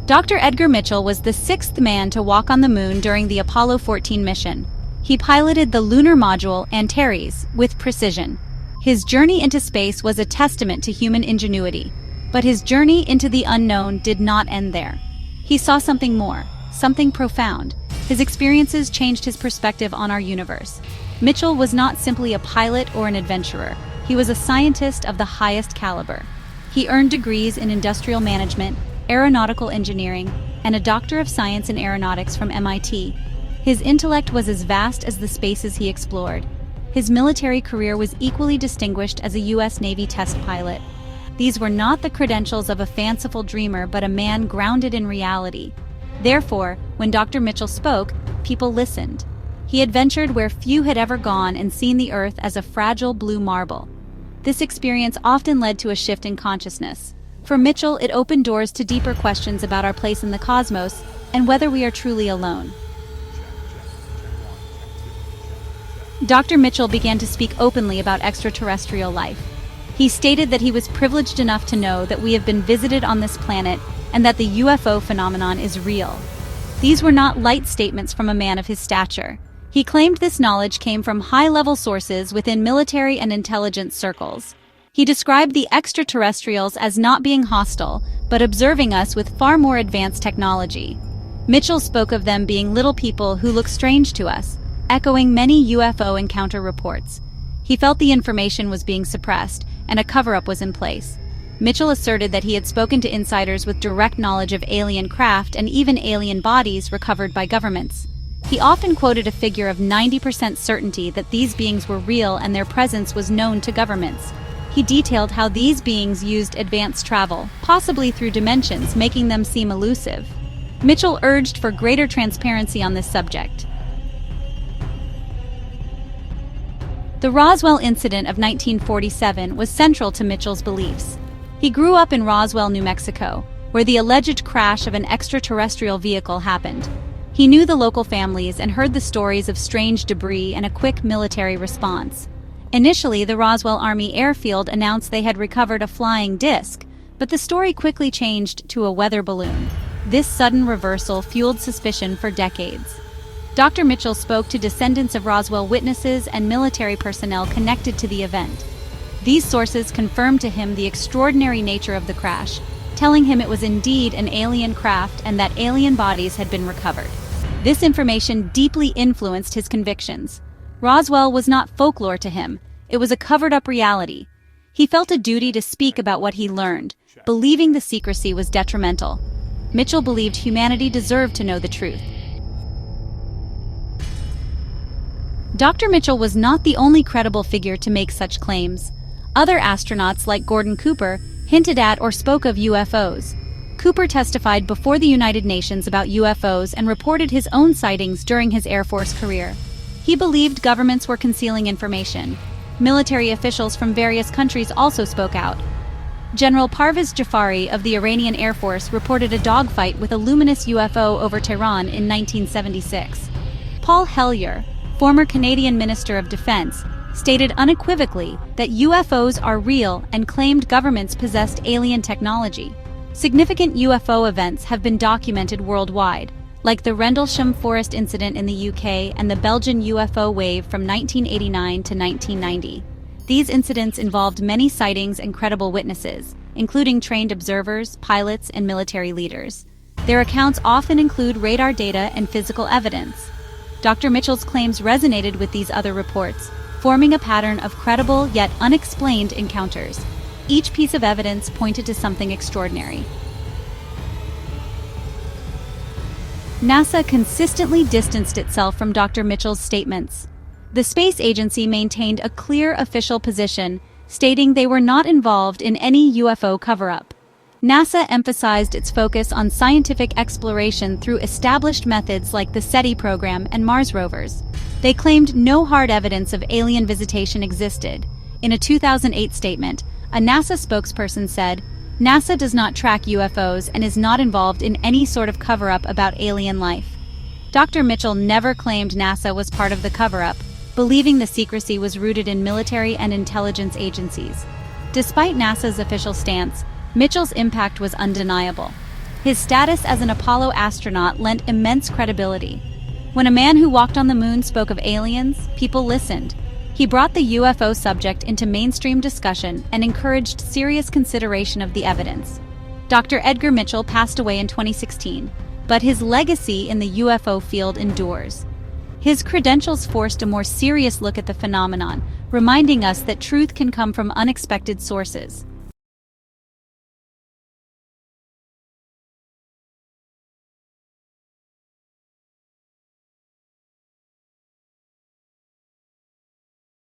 Dr. Edgar Mitchell was the sixth man to walk on the moon during the Apollo 14 mission. He piloted the lunar module Antares with precision. His journey into space was a testament to human ingenuity, but his journey into the unknown did not end there. He saw something more, something profound. His experiences changed his perspective on our universe. Mitchell was not simply a pilot or an adventurer. He was a scientist of the highest caliber. He earned degrees in industrial management, aeronautical engineering, and a Doctor of Science in Aeronautics from MIT. His intellect was as vast as the spaces he explored. His military career was equally distinguished as a U.S. Navy test pilot. These were not the credentials of a fanciful dreamer, but a man grounded in reality. Therefore, when Dr. Mitchell spoke, people listened. He adventured where few had ever gone and seen the Earth as a fragile blue marble. This experience often led to a shift in consciousness. For Mitchell, it opened doors to deeper questions about our place in the cosmos and whether we are truly alone. Dr. Mitchell began to speak openly about extraterrestrial life. He stated that he was privileged enough to know that we have been visited on this planet and that the UFO phenomenon is real. These were not light statements from a man of his stature. He claimed this knowledge came from high-level sources within military and intelligence circles. He described the extraterrestrials as not being hostile, but observing us with far more advanced technology. Mitchell spoke of them being little people who look strange to us, echoing many UFO encounter reports. He felt the information was being suppressed, and a cover-up was in place. Mitchell asserted that he had spoken to insiders with direct knowledge of alien craft and even alien bodies recovered by governments. He often quoted a figure of 90% certainty that these beings were real and their presence was known to governments. He detailed how these beings used advanced travel, possibly through dimensions, making them seem elusive. Mitchell urged for greater transparency on this subject. The Roswell incident of 1947 was central to Mitchell's beliefs. He grew up in Roswell, New Mexico, where the alleged crash of an extraterrestrial vehicle happened. He knew the local families and heard the stories of strange debris and a quick military response. Initially, the Roswell Army Airfield announced they had recovered a flying disc, but the story quickly changed to a weather balloon. This sudden reversal fueled suspicion for decades. Dr. Mitchell spoke to descendants of Roswell witnesses and military personnel connected to the event. These sources confirmed to him the extraordinary nature of the crash, telling him it was indeed an alien craft and that alien bodies had been recovered. This information deeply influenced his convictions. Roswell was not folklore to him, it was a covered-up reality. He felt a duty to speak about what he learned, believing the secrecy was detrimental. Mitchell believed humanity deserved to know the truth. Dr. Mitchell was not the only credible figure to make such claims. Other astronauts like Gordon Cooper hinted at or spoke of UFOs. Cooper testified before the United Nations about UFOs and reported his own sightings during his Air Force career. He believed governments were concealing information. Military officials from various countries also spoke out. General Parvez Jafari of the Iranian Air Force reported a dogfight with a luminous UFO over Tehran in 1976. Paul Hellyer, former Canadian Minister of Defense, stated unequivocally that UFOs are real and claimed governments possessed alien technology. Significant UFO events have been documented worldwide, like the Rendlesham Forest incident in the UK and the Belgian UFO wave from 1989 to 1990. These incidents involved many sightings and credible witnesses, including trained observers, pilots, and military leaders. Their accounts often include radar data and physical evidence. Dr. Mitchell's claims resonated with these other reports, forming a pattern of credible yet unexplained encounters. Each piece of evidence pointed to something extraordinary. NASA consistently distanced itself from Dr. Mitchell's statements. The space agency maintained a clear official position, stating they were not involved in any UFO cover-up. NASA emphasized its focus on scientific exploration through established methods like the SETI program and Mars rovers. They claimed no hard evidence of alien visitation existed. In a 2008 statement, a NASA spokesperson said, "NASA does not track UFOs and is not involved in any sort of cover-up about alien life." Dr. Mitchell never claimed NASA was part of the cover-up, believing the secrecy was rooted in military and intelligence agencies. Despite NASA's official stance, Mitchell's impact was undeniable. His status as an Apollo astronaut lent immense credibility. When a man who walked on the moon spoke of aliens, people listened. He brought the UFO subject into mainstream discussion and encouraged serious consideration of the evidence. Dr. Edgar Mitchell passed away in 2016, but his legacy in the UFO field endures. His credentials forced a more serious look at the phenomenon, reminding us that truth can come from unexpected sources.